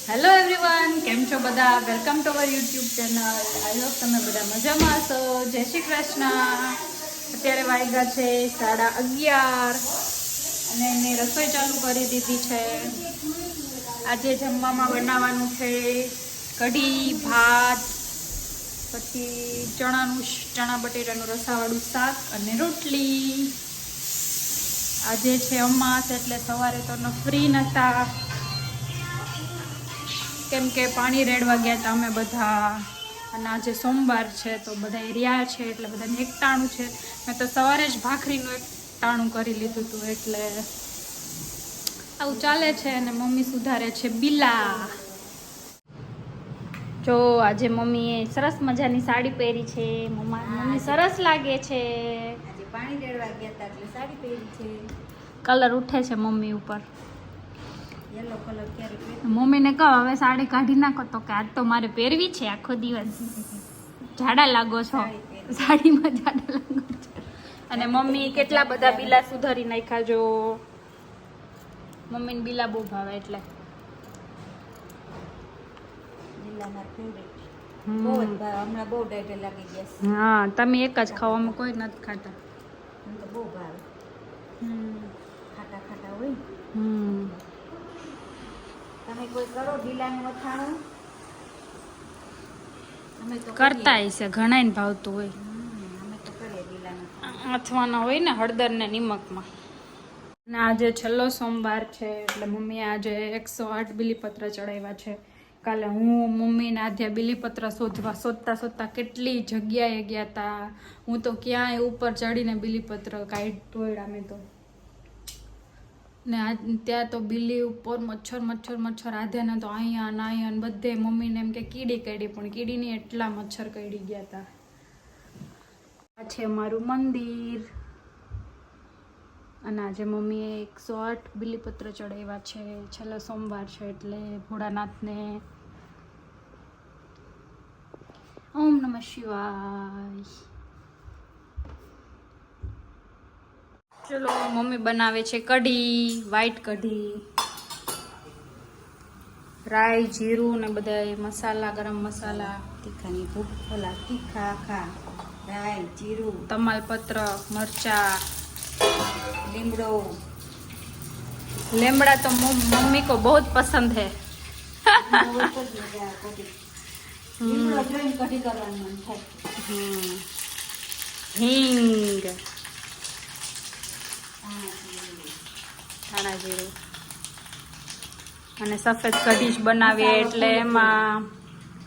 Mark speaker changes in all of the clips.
Speaker 1: Hello everyone, કેમ છો બધા? Welcome to our YouTube channel. I hope તમે બધા મજામાં હશો. જય શ્રી કૃષ્ણ. અત્યારે વાગ્યા છે 11:30 અને એને રસોઈ ચાલુ કરી દીધી છે. આજે જમવામાં બનાવવાનું છે કઢી, ભાત, પછી ચણા બટેટાનું રસાવાળું શાક અને રોટલી. આજે છે અમાસ એટલે સવારે તો ફ્રી નહોતા, કેમ કે પાણી રેડવા ગયા હતા અમે બધા, અને આજે સોમવાર છે તો બધા એરિયા છે એટલે બધાને એકટાણું છે. મેં તો સવારે જ ભાખરીનું એકટાણું કરી લીધું હતું, એટલે આવું ચાલે છે. અને મમ્મી સુધારે છે બિલા. જો આજે મમ્મીએ સરસ મજાની સાડી પહેરી છે. મમ્મી સરસ લાગે છે.
Speaker 2: આજે પાણી રેડવા ગયા હતા એટલે સાડી પહેરી છે.
Speaker 1: કલર ઉઠે છે મમ્મી ઉપર.
Speaker 2: યલો કલર ક્યારે પહેરી?
Speaker 1: મમ્મીને કહો હવે સાડી કાઢી નાખો, તો કે આજ તો મારે પહેરવી છે આખો દિવસ. જાડા લાગો છો સાડીમાં, જાડા લાગો છો. અને મમ્મી કેટલા બધા બિલા સુધારી નાખ્યા. જો મમ્મીને બિલા બહુ ભાવે એટલે
Speaker 2: જિલ્લાના ફેવરેટ. બહુ જ ભાવે. હમણાં બહુ ડાયટે લાગી ગયા છે.
Speaker 1: હા, તમે એક જ ખાઓ, અમે કોઈ નથી ખાતા.
Speaker 2: મને તો બહુ ભાવે. ખાટા ખાટા હોય. તમે કોઈ કરો ઢીલાનું અથાણું? અમે તો
Speaker 1: કરતા હશે, ઘણાને ભાવતું હોય.
Speaker 2: અમે તો કરીએ ઢીલાનું.
Speaker 1: અથવાના હોય ને હળદર ને નિમકમાં. અને આજે છેલ્લો સોમવાર છે એટલે મમ્મીએ આજે 108 બીલીપત્ર ચડાવ્યા છે. કાલે હું, મમ્મી ને આધ્યા બીલીપત્ર શોધતા કેટલી જગ્યાએ ગયા હતા. હું તો ક્યાંય ઉપર ચડીને બીલીપત્ર કાઢ્યા મેં તો. ને ત્યાં તો બિલ્લી ઉપર મચ્છર આધ્યાને તો અહીંયા બધે. મમ્મીને એમ કે કીડી કાઢી, પણ કીડીની એટલા મચ્છર કાઢી ગયા હતા. આ છે અમારું મંદિર. અને આજે મમ્મીએ 108 બીલીપત્ર ચડાવ્યા છે. છેલ્લો સોમવાર છે એટલે ભોળાનાથને ઓમ નમઃ શિવાય. ચલો, મમ્મી બનાવે છે કઢી, વ્હાઈટ કઢી, રાઈ, જીરું ને બધા મસાલા, ગરમ મસાલા,
Speaker 2: તીખાની ભૂખ ઓલા તીખા ખા, રાઈ, જીરું,
Speaker 1: તમાલપત્ર, મરચા,
Speaker 2: લીમડો.
Speaker 1: लेमड़ा तो मम्मी को बहुत पसंद है.
Speaker 2: લીમડો જોઈને કઢી કરવાનું મન થાય.
Speaker 1: હિંગ, ધાણા જીરું અને સફેદ કઢી જ બનાવીએ એટલે એમાં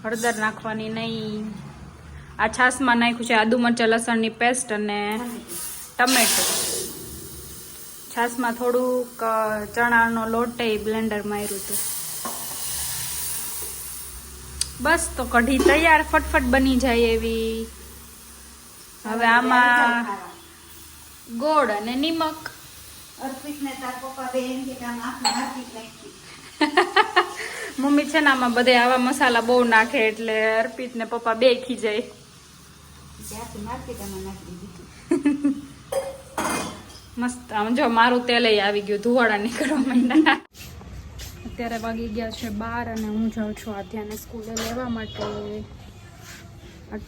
Speaker 1: હળદર નાખવાની નહીં. આ છાશમાં નાખ્યું છે આદુ મરચાં લસણની પેસ્ટ અને ટમેટો. છાશમાં થોડુંક ચણાનો લોટ બ્લેન્ડર માર્યું હતું. બસ તો કઢી તૈયાર, ફટફટ બની જાય એવી. હવે આમાં ગોળ અને નિમક.
Speaker 2: અર્પિતને તાર પપ્પા બે એમ કે આમ આખું નાખી નાખી.
Speaker 1: મમ્મી છે ને આમાં બધે આવા મસાલા બહુ નાખે એટલે અર્પિત ને પપ્પા બે ખીજાય.
Speaker 2: ત્યાંથી માર્કેટમાં નાખી દીધું.
Speaker 1: મસ્ત. આમ જો મારું તેલ આવી ગયું, ધુવાડા નીકળવા માંડ્યા. અત્યારે વાગી ગયા છે 12 અને હું જાઉં છું આધ્યાને સ્કૂલે લેવા માટે.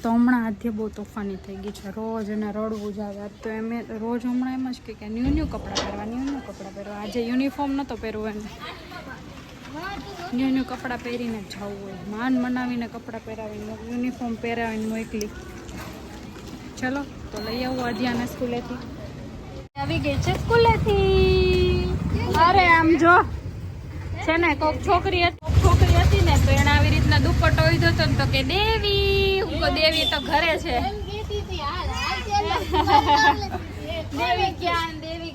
Speaker 1: તો હમણાં આધ્યા બહુ તોફાની થઈ ગઈ છે. રોજ એને રડવું જ આવે. તો એમ રોજ હમણાં એમ જ કે ન્યૂ કપડાં પહેરવા. આજે યુનિફોર્મ નહોતો પહેરવો એને. ન્યૂ કપડાં પહેરીને જ જવું હોય. માન મનાવીને કપડાં પહેરાવીને, યુનિફોર્મ પહેરાવીને મોકલી. ચલો તો લઈ આવું આધ્યાને સ્કૂલેથી. આવી ગઈ છે સ્કૂલેથી. અરે આમ જો છે ને, કોક છોકરી હતી ને તો એને આવી રીતના દુપટ્ટો લીધો હતો ને તો કે દેવી, હું કહું દેવી તો ઘરે છે. દેવી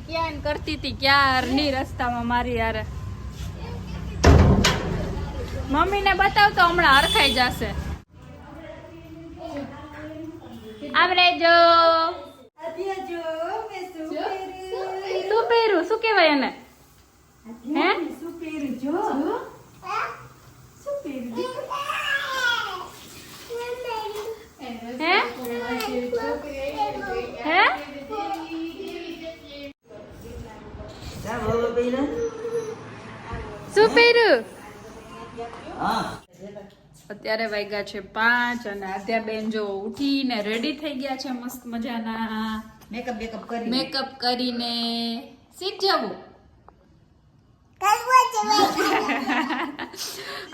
Speaker 1: ક્યાં કરતી હતી ક્યારની રસ્તામાં મારી યાર. મમ્મીને બતાવ તો હમણાં હરખાઈ જશે. આમ રહેજો. શું પહેર્યું? શું કહેવાય એને? હે?
Speaker 2: શું પહેર્યું જો? શું પહેર્યું?
Speaker 1: હે? હે? શું પહેર્યું? અત્યારે વાગ્યા છે 5 અને આદ્યા બેન જો ઉઠીને રેડી થઈ ગયા છે મસ્ત મજાના મેકઅપ કરીને સીટ જવું.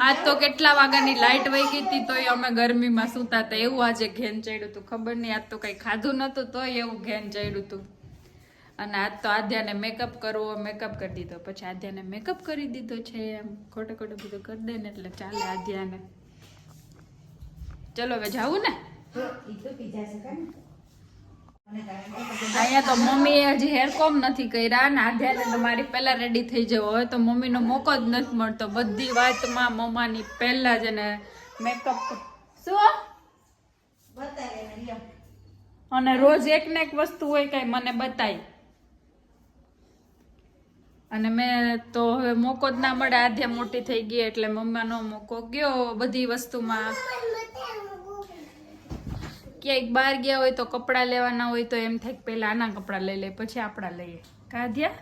Speaker 1: આજ તો કેટલા વાગ્યાની લાઈટ વહી ગઈ હતી તોય અમે ગરમીમાં સૂતા હતા એવું આજે ઘેન ચડ્યું હતું. ખબર નહીં આજ તો કઈ ખાધું નતું તોય એવું ઘેન ચડ્યું હતું. અને આજ તો આદ્યાને મેકઅપ કરવો મેકઅપ કરી દીધો. પછી આદ્યાને મેકઅપ કરી દીધો છે એમ ખોટે ખોટું બધું કરી દે ને એટલે ચાલે આદ્યાને. ચલો હવે જાવું ને. અહીંયા તો મમ્મીએ હજી હેર કોમ નથી કર્યા ને આધ્યાને તો મારી પહેલા રેડી થઈ જવો. હવે તો મમ્મીનો મોકો જ નથી મળતો. બધી વાતમાં મમ્માની પહેલા જ એને મેકઅપ શું અને રોજ એક ને એક વસ્તુ હોય કઈ મને બતાય. અને મેં તો હવે મોકો જ ના મળે. આધ્યા મોટી થઈ ગઈ એટલે મમ્માનો મોકો ગયો બધી વસ્તુમાં. ક્યાંક બહાર ગયા હોય તો કપડા લેવાના હોય તો એમ થાય પહેલા આના કપડા લઈ લે પછી આપડા લઈએ. કાધ્યા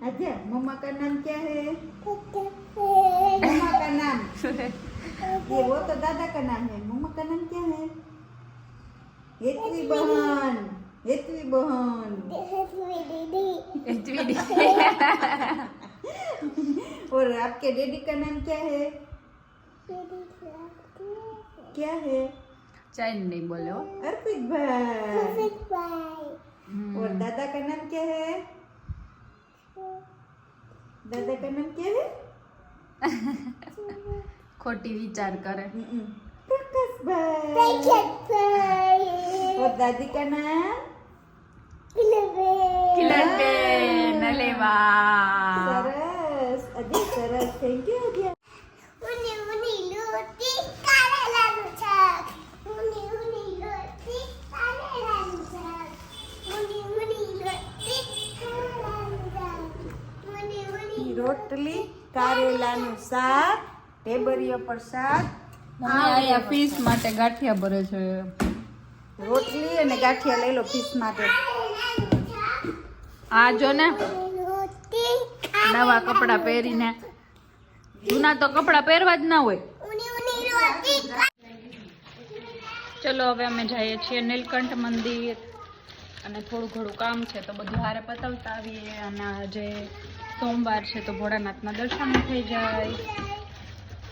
Speaker 2: आद्या मम्मा का नाम क्या है? मम्मा का नाम ये वो तो दादा का नाम है. मम्मा का नाम क्या है? हेतवी बहन. हेतवी बहन. और आपके डैडी का नाम क्या है? क्या है?
Speaker 1: ચાઇન નહીં બોલો.
Speaker 2: अर्पित भाई. और दादा का नाम क्या है? दादा का नाम क्या है?
Speaker 1: ખોટી વિચાર કરે.
Speaker 2: प्रकाश भाई. और दादी का नाम?
Speaker 1: કિલનબેન નલેવા.
Speaker 2: सरस. अजय सरस. Thank you Ajay. રોટલી કારેલાનું શાક ઢેબરિયો પર શાક.
Speaker 1: મમ્મી આયા ફીસ માટે ગાંઠિયા ભરે છે.
Speaker 2: રોટલી અને ગાંઠિયા લઈ લો ફીસ માટે.
Speaker 1: આ જો ને નવા કપડા પહેરીને. જૂના તો કપડા પહેરવા જ ના હોય. ચલો હવે અમે જઈએ છીએ નીલકંઠ મંદિર અને થોડું ઘણું કામ છે તો બધું હારે પતાવતા આવીએ. અને આજે સોમવાર છે તો ભોળાનાથના દર્શન થઈ જાય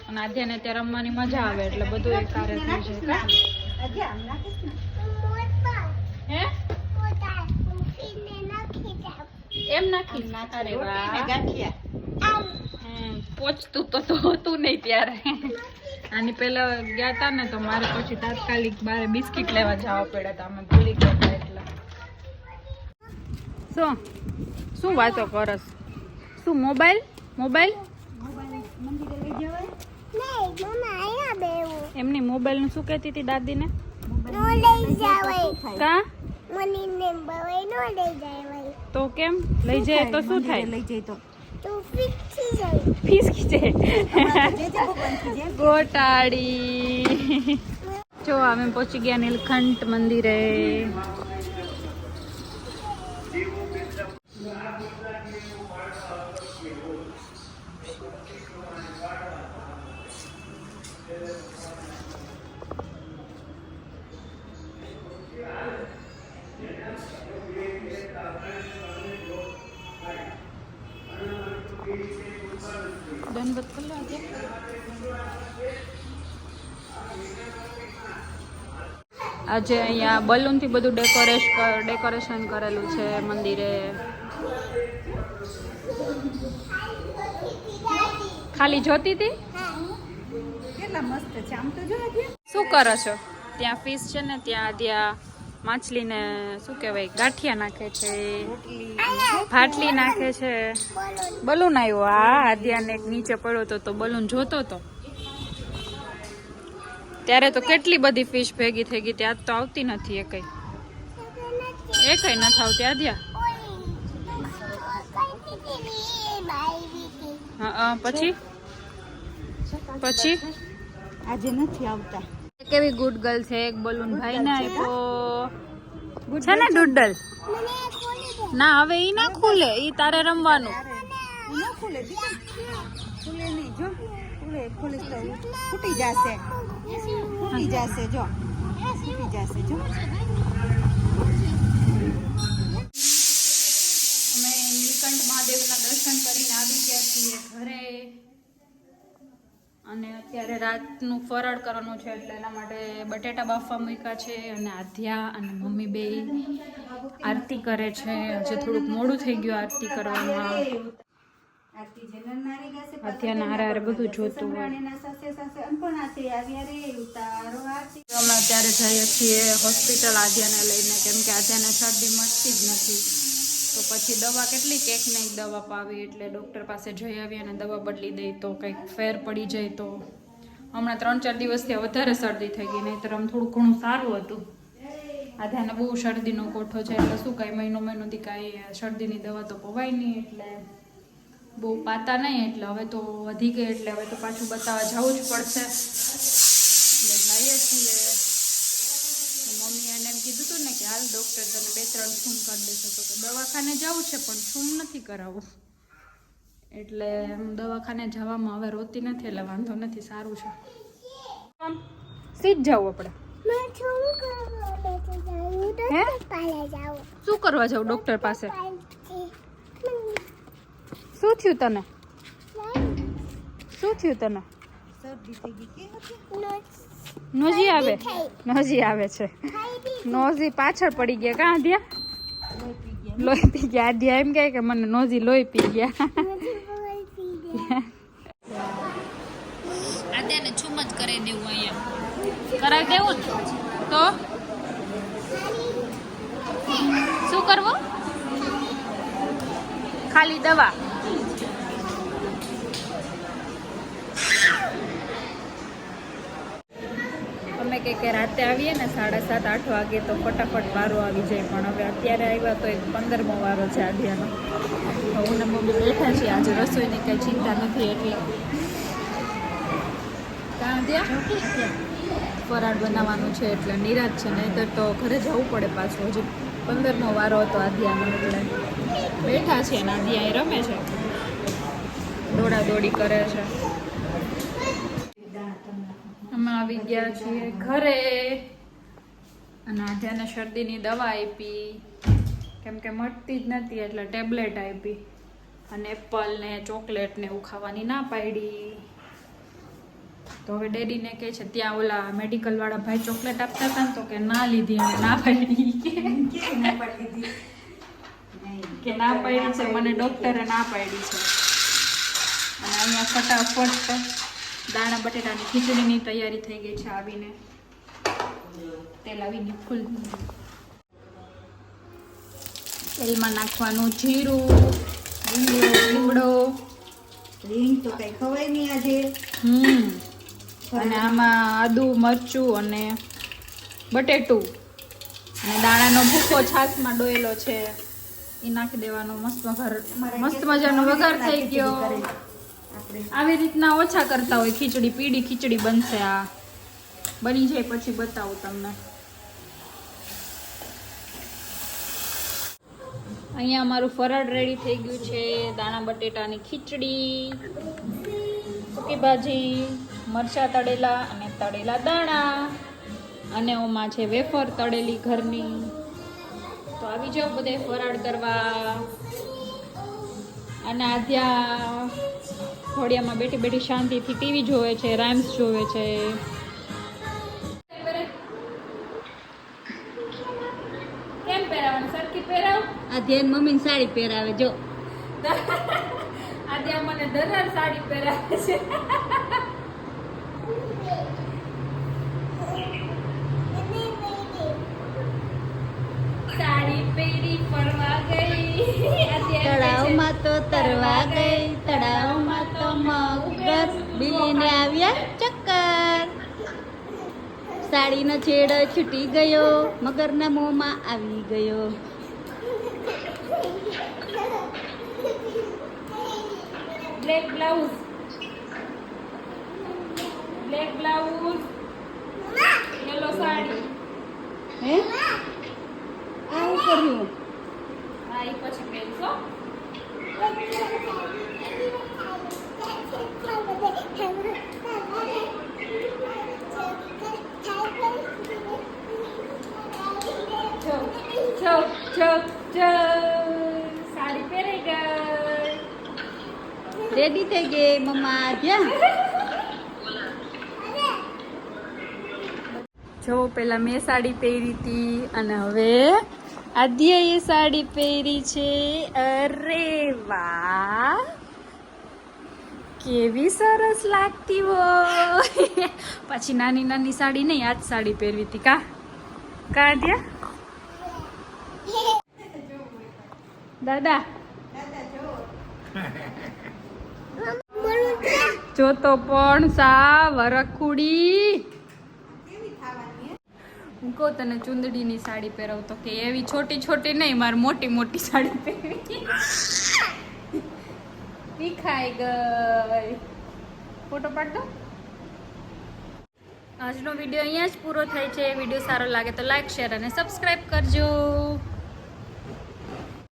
Speaker 1: અને આધ્યાને ત્યાં રમવાની મજા આવે એટલે બધું એક હારે થઈ જાય. હે એમ નાખી. અરે વાહ. પહોંચતું તો હતું નહીં ત્યારે. આની પહેલા ગયા હતા ને તો મારે પછી તાત્કાલિક બારે બિસ્કિટ લેવા જવા પડ્યા હતા. અમે ભૂલી ગયા હતા એટલે. શું વાતો કરસ? શું મોબાઈલ મોબાઈલ એમની મોબાઈલ નું શું કહેતી હતી દાદીને? કા તો કેમ લઈ જાય તો શું થાય?
Speaker 2: લઈ જાય તો
Speaker 1: ફીસ ખીચે ગોટાડી. જો અમે પહોંચી ગયા નીલકંઠ મંદિરે. દંડવત કરી લો આજે. આજે અહીંયા બલૂન થી બધું ડેકોરેશન કરેલું છે મંદિરે. ખાલી જોતી હતી.
Speaker 2: કેટલા મસ્ત છે આમ તો જો.
Speaker 1: શું કરો છો? ત્યાં ફિશ છે ને ત્યાં આદ્યા માછલીને શું કહેવાય ગાંઠિયા નાખે છે, ફાટલી નાખે છે. બલૂન આવ્યો. હા આદ્યાને એક નીચે પડ્યો તો બલૂન જોતો તો ત્યારે તો કેટલી બધી ફિશ ભેગી થઈ ગઈ. ત્યાં તો આવતી નથી એ કઈ નથી આવતી આદ્યા. હા પછી
Speaker 2: આજે નથી આવતા.
Speaker 1: કેવી ગુડ ગર્લ છે. એક બલૂન ભાઈને આપ્યો છે ને ડુડલ. ના હવે ઈ ના ખુલે. ઈ તારે રમવાનું.
Speaker 2: ન ખુલે દીકરા, ખુલે નહીં જો, ખુલે તો ફૂટી જશે, ફૂટી જશે જો, ફૂટી જશે જો.
Speaker 1: અમે નીલકંઠ મહાદેવના દર્શન કરીને આવી ગયા છીએ ઘરે અને અત્યારે રાતનું ફરાળ કરવાનું છે એટલે એના માટે બટેટા બાફવા મૂક્યા છે અને આધ્યા અને મમ્મી બે આરતી કરે છે. હજી થોડુંક મોડું થઈ ગયું આરતી કરવામાં. આધ્યાના હારે હારે બધું જોતું હોય. અમે અત્યારે જઈએ છીએ હોસ્પિટલ આધ્યાને લઈને, કેમ કે આધ્યાને શરદી મટતી જ નથી. તો પછી દવા કેટલી એક ને એક દવા પાવી એટલે ડૉક્ટર પાસે જઈ આવી અને દવા બદલી દઈ તો કંઈક ફેર પડી જાય. તો હમણાં 3-4 દિવસથી વધારે શરદી થઈ ગઈ, નહીંતર આમ થોડું ઘણું સારું હતું. આધાને બહુ શરદીનો કોઠો છે એટલે શું કાંઈ મહિનોથી કાંઈ શરદીની દવા તો પવાય નહીં, એટલે બહુ પાતા નહીં. એટલે હવે તો વધી ગઈ એટલે હવે તો પાછું બતાવવા જવું જ પડશે. એટલે જઈએ છીએ. મમ્મી એને એમ કીધું હતું ને કે હાલ ડૉક્ટર તને 2-3 ખૂન કરી દેશે, તો કે દવાખાને જવું છે પણ ખૂન નથી કરાવવું. એટલે દવાખાને જવામાં હવે રોતી નથી એટલે વાંધો નથી, સારું છે. સીધ જાવ આપણે. શું કરવા જાવ ડૉક્ટર પાસે? શું થયું તને? શું થયું તને? નોઝી આવે, નોઝી આવે છે. નોઝી પાછળ પડી ગયા. કાં આધ્યા? લોહી પી ગયા. આધ્યા એમ કહે કે મને નોઝી લોહી પી ગયા. આધ્યાને છુમ જ કરાવી દેવું, અહીંયા કરાવી દેવું ને તો શું કરવું? ખાલી દવા. અમે કે રાતે આવીએ ને 7:30-8 વાગે તો ફટાફટ વારો આવી જાય, પણ હવે અત્યારે આવ્યા તો 15મો વારો છે આધ્યાનો. હું ને મમ્મી બેઠા છીએ. આજે રસોઈની કંઈ ચિંતા નથી એટલે ફરાળ બનાવવાનું છે એટલે નિરાશ છે, નહીંતર તો ઘરે જવું પડે પાછું. હજી 15મો વારો હતો આધ્યાનો એટલે બેઠા છે ને આધ્યા એ રમે છે, દોડાદોડી કરે છે. અમે આવી ગયા છીએ ઘરે અને આધ્યાને શરદીની દવા આપી, કેમ કે મટતી જ નથી એટલે ટેબ્લેટ આપી અને એપલ ને ચોકલેટ ને એવું ખાવાની ના પાડી. તો હવે ડેડીને કહે છે ત્યાં ઓલા મેડિકલ વાળા ભાઈ ચોકલેટ આપતા હતા ને તો કે ના લીધી અને ના પાડી, કે ના પાડી છે મને ડૉક્ટરે ના પાડી છે. અને અહીંયા ફટાફટ દાણા બટેટાની ખીચડીની તૈયારી થઈ ગઈ છે. આવીને તેલ આવીને ફૂલ તેલમાં નાખવાનું જીરું, લીમડો,
Speaker 2: રીંગ તો કઈ ખવાય નહીં આજે.
Speaker 1: અને આમાં આદુ, મરચું અને બટેટું અને દાણાનો ભૂકો છાશમાં ડોયેલો છે એ નાખી દેવાનો. મસ્ત મજાનો વઘાર થઈ ગયો. આવી રીતના ઓછા કરતા હોય ખીચડી, પીળી ખીચડી બનશે. આ બની જાય પછી બતાવું તમને. અહીંયા અમારું ફરાળ રેડી થઈ ગયું છે. દાણા બટેટાની ખીચડી, સૂકી ભાજી, મરચાં તળેલા અને તળેલા દાણા, અને ઓમાં છે વેફર તળેલી ઘરની. તો આવી જાઓ બધે ફરાળ કરવા. અને આધ્યા ઘોડિયામાં બેઠી બેઠી શાંતિથી ટીવી જોવે છે, રાઇમ્સ જોવે છે. કેમ પહેરાવાનું? સરખી પહેરાવ.
Speaker 2: આધ્યાન મમ્મીને સાડી પહેરાવે જો.
Speaker 1: આધ્યા મને દરાર સાડી પહેરાવે છે. સાડી પહેરી ફરવા ગઈ.
Speaker 2: તળાવમાં તો તરવા ગઈ, તળાવમાં તો મગર બિલીને આવ્યા ચક્કર. સાડીનો છેડો છૂટી ગયો, મગરના મોંમાં આવી ગયો.
Speaker 1: Black blouse, black blouse, yellow sari.
Speaker 2: હે આવું કર્યું?
Speaker 1: હા, એ પછી પહેરશો. સાડી પહેરી ગઈ.
Speaker 2: રેડી થઈ ગઈ મમ્મા ત્યાં.
Speaker 1: જો પેલા મેં સાડી પહેરી હતી અને હવે આદ્યાએ સાડી પહેરી છે. અરે વાહ, કેવી સરસ લાગતી હોય. પછી નાની નાની સાડી નહીં, આજ સાડી પહેરવી હતી. કા આદ્યા? દાદા જો તો પણ સા વરખુડી. હું કહું તને ચુંદડીની સાડી પહેરવ તો કે એવી છોટી છોટી નહીં, મારે મોટી મોટી સાડી પહેરવી. દેખાઈ ગઈ. ફોટો પાડ દો. આજનો વિડીયો અહીંયા જ પૂરો થાય છે. વિડીયો સારો લાગે તો લાઈક, શેર અને સબસ્ક્રાઈબ કરજો.